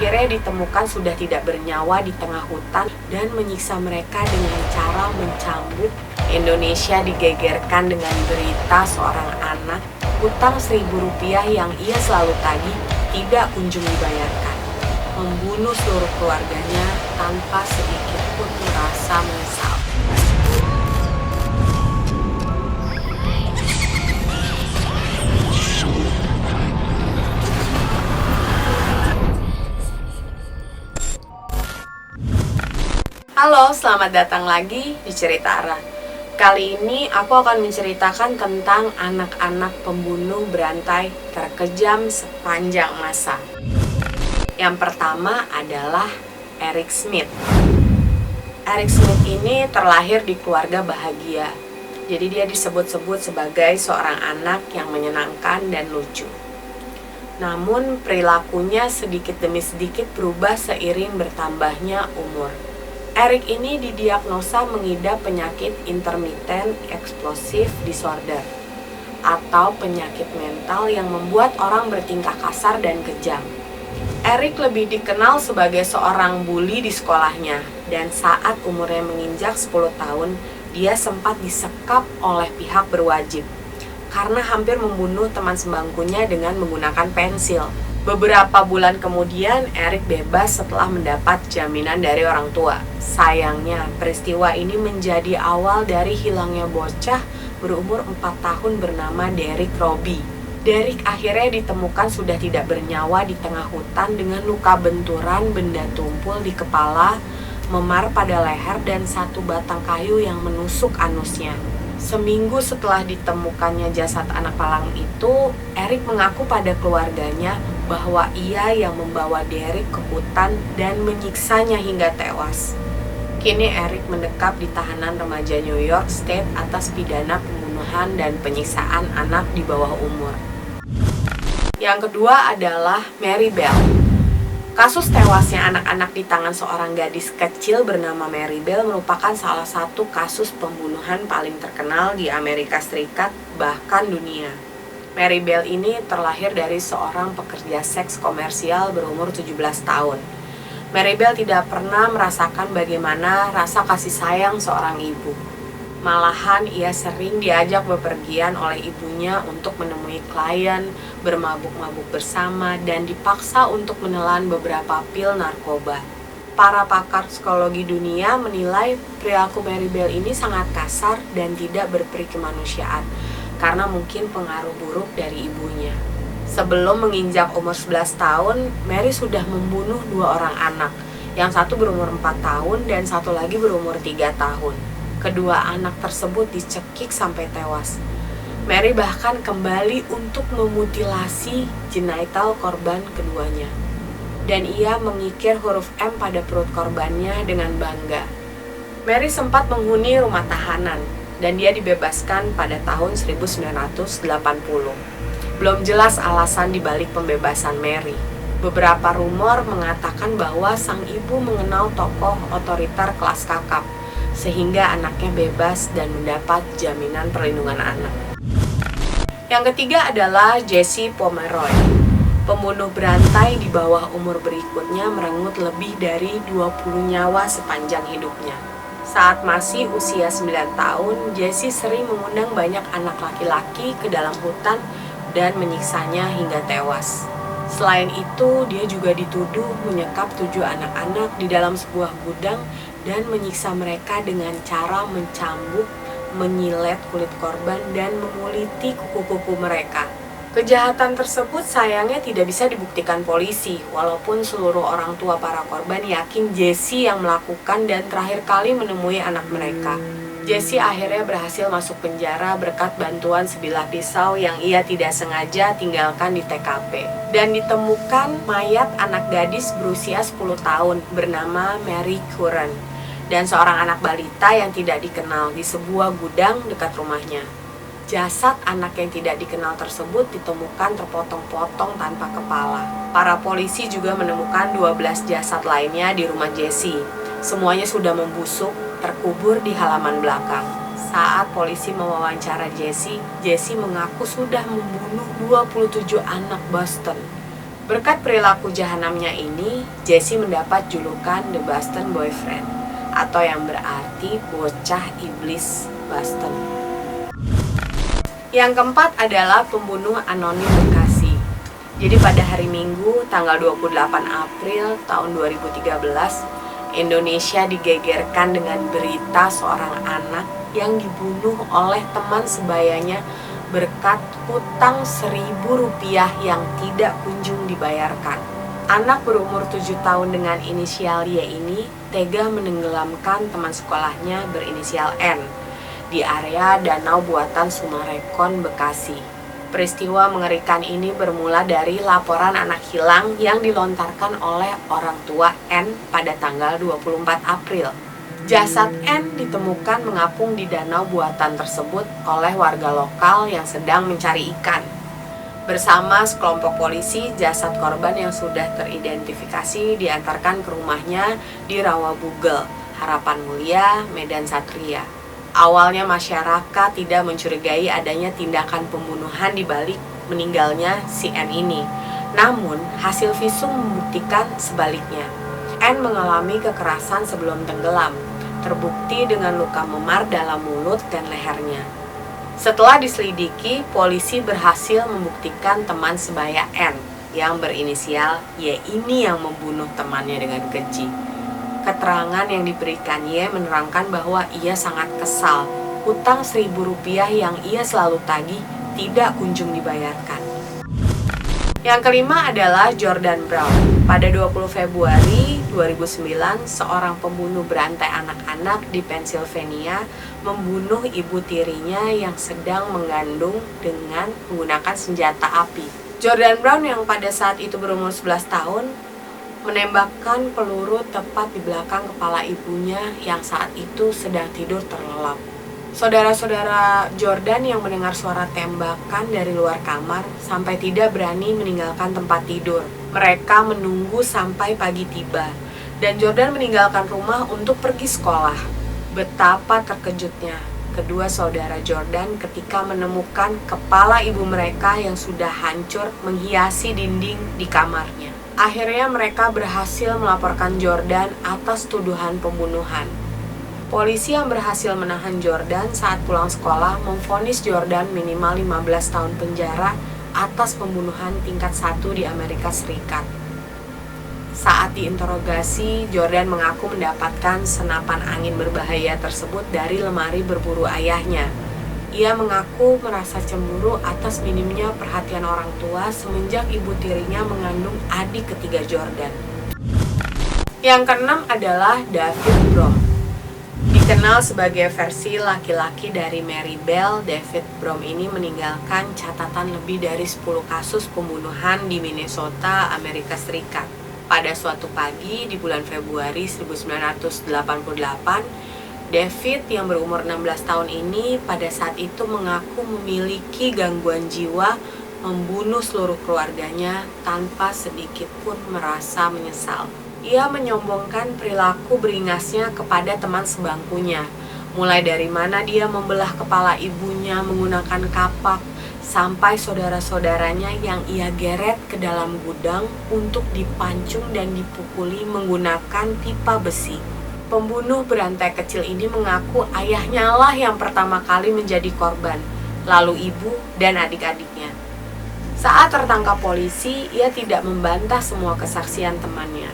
akhirnya ditemukan sudah tidak bernyawa di tengah hutan dan menyiksa mereka dengan cara mencambuk. Indonesia digegerkan dengan berita seorang anak hutang Rp1.000 yang ia selalu tagih tidak kunjung dibayarkan, membunuh seluruh keluarganya tanpa sedikit pun merasa menyesal. Halo, selamat datang lagi di Cerita Ara. Kali ini aku akan menceritakan tentang anak-anak pembunuh berantai terkejam sepanjang masa. Yang pertama adalah Eric Smith. Eric Smith ini terlahir di keluarga bahagia. Jadi dia disebut-sebut sebagai seorang anak yang menyenangkan dan lucu. Namun perilakunya sedikit demi sedikit berubah seiring bertambahnya umur. Eric ini didiagnosa mengidap penyakit intermittent explosive disorder atau penyakit mental yang membuat orang bertingkah kasar dan kejam. Eric lebih dikenal sebagai seorang bully di sekolahnya, dan saat umurnya menginjak 10 tahun, dia sempat disekap oleh pihak berwajib karena hampir membunuh teman sebangkunya dengan menggunakan pensil. Beberapa bulan kemudian, Eric bebas setelah mendapat jaminan dari orang tua. Sayangnya, peristiwa ini menjadi awal dari hilangnya bocah berumur 4 tahun bernama Derek Robbie. Derek akhirnya ditemukan sudah tidak bernyawa di tengah hutan dengan luka benturan benda tumpul di kepala, memar pada leher, dan satu batang kayu yang menusuk anusnya. Seminggu setelah ditemukannya jasad anak palang itu, Eric mengaku pada keluarganya bahwa ia yang membawa Derek ke hutan dan menyiksanya hingga tewas. Kini Eric mendekap di tahanan remaja New York State atas pidana pembunuhan dan penyiksaan anak di bawah umur. Yang kedua adalah Mary Bell. Kasus tewasnya anak-anak di tangan seorang gadis kecil bernama Mary Bell merupakan salah satu kasus pembunuhan paling terkenal di Amerika Serikat, bahkan dunia. Mary Bell ini terlahir dari seorang pekerja seks komersial berumur 17 tahun. Mary Bell tidak pernah merasakan bagaimana rasa kasih sayang seorang ibu. Malahan ia sering diajak bepergian oleh ibunya untuk menemui klien, bermabuk-mabuk bersama, dan dipaksa untuk menelan beberapa pil narkoba. Para pakar psikologi dunia menilai perilaku Mary Bell ini sangat kasar dan tidak berperi kemanusiaan karena mungkin pengaruh buruk dari ibunya. Sebelum menginjak umur 11 tahun, Mary sudah membunuh 2 orang anak, yang satu berumur 4 tahun dan satu lagi berumur 3 tahun. Kedua anak tersebut dicekik sampai tewas. Mary bahkan kembali untuk memutilasi genital korban keduanya. Dan ia mengikir huruf M pada perut korbannya dengan bangga. Mary sempat menghuni rumah tahanan, dan dia dibebaskan pada tahun 1980. Belum jelas alasan dibalik pembebasan Mary. Beberapa rumor mengatakan bahwa sang ibu mengenal tokoh otoriter kelas kakap, sehingga anaknya bebas dan mendapat jaminan perlindungan anak. Yang ketiga adalah Jesse Pomeroy. Pembunuh berantai di bawah umur berikutnya merenggut lebih dari 20 nyawa sepanjang hidupnya. Saat masih usia 9 tahun, Jesse sering mengundang banyak anak laki-laki ke dalam hutan dan menyiksanya hingga tewas. Selain itu, dia juga dituduh menyekap 7 anak-anak di dalam sebuah gudang dan menyiksa mereka dengan cara mencambuk, menyilet kulit korban, dan menguliti kuku-kuku mereka. Kejahatan tersebut sayangnya tidak bisa dibuktikan polisi, walaupun seluruh orang tua para korban yakin Jesse yang melakukan dan terakhir kali menemui anak mereka. Jesse akhirnya berhasil masuk penjara berkat bantuan sebilah pisau yang ia tidak sengaja tinggalkan di TKP. Dan ditemukan mayat anak gadis berusia 10 tahun bernama Mary Curran dan seorang anak balita yang tidak dikenal di sebuah gudang dekat rumahnya. Jasad anak yang tidak dikenal tersebut ditemukan terpotong-potong tanpa kepala. Para polisi juga menemukan 12 jasad lainnya di rumah Jesse. Semuanya sudah membusuk, terkubur di halaman belakang. Saat polisi mewawancara Jesse mengaku sudah membunuh 27 anak Boston. Berkat perilaku jahanamnya ini, Jesse mendapat julukan The Boston Boyfriend, atau yang berarti bocah iblis Boston. Yang keempat adalah pembunuh anonim Bekasi. Jadi pada hari Minggu tanggal 28 April tahun 2013, Indonesia digegerkan dengan berita seorang anak yang dibunuh oleh teman sebayanya berkat hutang Rp1.000 yang tidak kunjung dibayarkan. Anak berumur 7 tahun dengan inisial Y ini tega menenggelamkan teman sekolahnya berinisial N di area danau buatan Sumarekon, Bekasi. Peristiwa mengerikan ini bermula dari laporan anak hilang yang dilontarkan oleh orang tua N pada tanggal 24 April. Jasad N ditemukan mengapung di danau buatan tersebut oleh warga lokal yang sedang mencari ikan. Bersama sekelompok polisi, jasad korban yang sudah teridentifikasi diantarkan ke rumahnya di Rawabugel, Harapan Mulia, Medan Satria. Awalnya masyarakat tidak mencurigai adanya tindakan pembunuhan di balik meninggalnya si N ini. Namun, hasil visum membuktikan sebaliknya. N mengalami kekerasan sebelum tenggelam, terbukti dengan luka memar dalam mulut dan lehernya. Setelah diselidiki, polisi berhasil membuktikan teman sebaya N yang berinisial Y ini yang membunuh temannya dengan keji. Keterangan yang diberikan Y menerangkan bahwa ia sangat kesal. Hutang Rp1.000 yang ia selalu tagih tidak kunjung dibayarkan. Yang kelima adalah Jordan Brown. Pada 20 Februari 2009, seorang pembunuh berantai anak-anak di Pennsylvania membunuh ibu tirinya yang sedang mengandung dengan menggunakan senjata api. Jordan Brown yang pada saat itu berumur 11 tahun menembakkan peluru tepat di belakang kepala ibunya yang saat itu sedang tidur terlelap. Saudara-saudara Jordan yang mendengar suara tembakan dari luar kamar sampai tidak berani meninggalkan tempat tidur. Mereka menunggu sampai pagi tiba, dan Jordan meninggalkan rumah untuk pergi sekolah. Betapa terkejutnya kedua saudara Jordan ketika menemukan kepala ibu mereka yang sudah hancur menghiasi dinding di kamarnya. Akhirnya mereka berhasil melaporkan Jordan atas tuduhan pembunuhan. Polisi yang berhasil menahan Jordan saat pulang sekolah memvonis Jordan minimal 15 tahun penjara atas pembunuhan tingkat 1 di Amerika Serikat. Saat diinterogasi, Jordan mengaku mendapatkan senapan angin berbahaya tersebut dari lemari berburu ayahnya. Ia mengaku merasa cemburu atas minimnya perhatian orang tua semenjak ibu tirinya mengandung adik ketiga Jordan. Yang keenam adalah David Brom. Dikenal sebagai versi laki-laki dari Mary Bell, David Brom ini meninggalkan catatan lebih dari 10 kasus pembunuhan di Minnesota, Amerika Serikat. Pada suatu pagi di bulan Februari 1988, David yang berumur 16 tahun ini pada saat itu mengaku memiliki gangguan jiwa, membunuh seluruh keluarganya tanpa sedikit pun merasa menyesal. Ia menyombongkan perilaku beringasnya kepada teman sebangkunya, mulai dari mana dia membelah kepala ibunya menggunakan kapak, sampai saudara-saudaranya yang ia geret ke dalam gudang untuk dipancung dan dipukuli menggunakan pipa besi. Pembunuh berantai kecil ini mengaku ayahnya lah yang pertama kali menjadi korban, lalu ibu dan adik-adiknya. Saat tertangkap polisi, ia tidak membantah semua kesaksian temannya,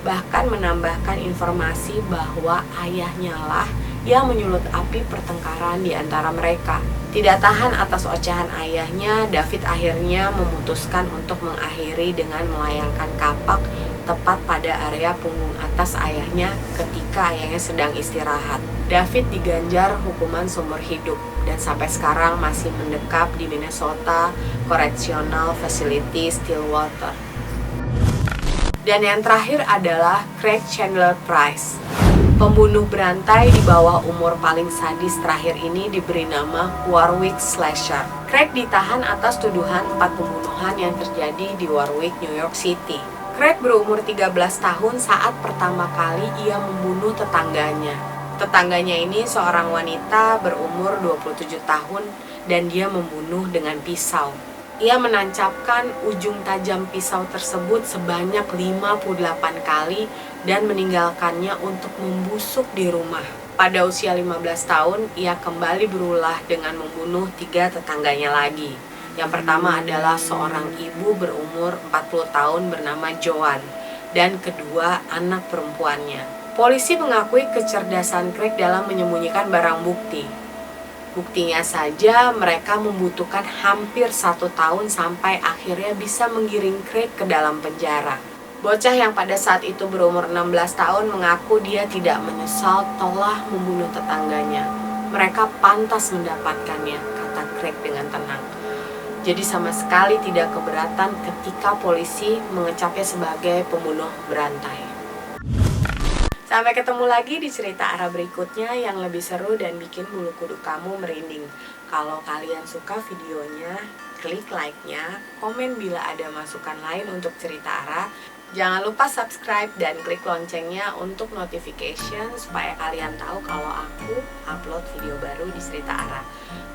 bahkan menambahkan informasi bahwa ayahnya lah yang menyulut api pertengkaran di antara mereka. Tidak tahan atas ocehan ayahnya, David akhirnya memutuskan untuk mengakhiri dengan melayangkan kapak tepat pada area punggung atas ayahnya ketika ayahnya sedang istirahat. David diganjar hukuman seumur hidup dan sampai sekarang masih mendekap di Minnesota Correctional Facility Stillwater. Dan yang terakhir adalah Craig Chandler Price. Pembunuh berantai di bawah umur paling sadis terakhir ini diberi nama Warwick Slasher. Craig ditahan atas tuduhan 4 pembunuhan yang terjadi di Warwick, New York City. Craig berumur 13 tahun saat pertama kali ia membunuh tetangganya. Tetangganya ini seorang wanita berumur 27 tahun dan dia membunuh dengan pisau. Ia menancapkan ujung tajam pisau tersebut sebanyak 58 kali dan meninggalkannya untuk membusuk di rumah. Pada usia 15 tahun, ia kembali berulah dengan membunuh 3 tetangganya lagi. Yang pertama adalah seorang ibu berumur 40 tahun bernama Joan, dan kedua anak perempuannya. Polisi mengakui kecerdasan Craig dalam menyembunyikan barang bukti. Buktinya saja mereka membutuhkan hampir 1 tahun sampai akhirnya bisa menggiring Craig ke dalam penjara. Bocah yang pada saat itu berumur 16 tahun mengaku dia tidak menyesal telah membunuh tetangganya. Mereka pantas mendapatkannya, kata Craig dengan tenang. Jadi sama sekali tidak keberatan ketika polisi mengecapnya sebagai pembunuh berantai. Sampai ketemu lagi di cerita Ara berikutnya yang lebih seru dan bikin bulu kuduk kamu merinding. Kalau kalian suka videonya, klik like-nya, komen bila ada masukan lain untuk cerita Ara. Jangan lupa subscribe dan klik loncengnya untuk notification supaya kalian tahu kalau aku upload video baru di cerita Ara.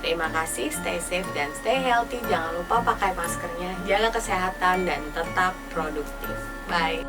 Terima kasih, stay safe dan stay healthy. Jangan lupa pakai maskernya, jaga kesehatan dan tetap produktif. Bye!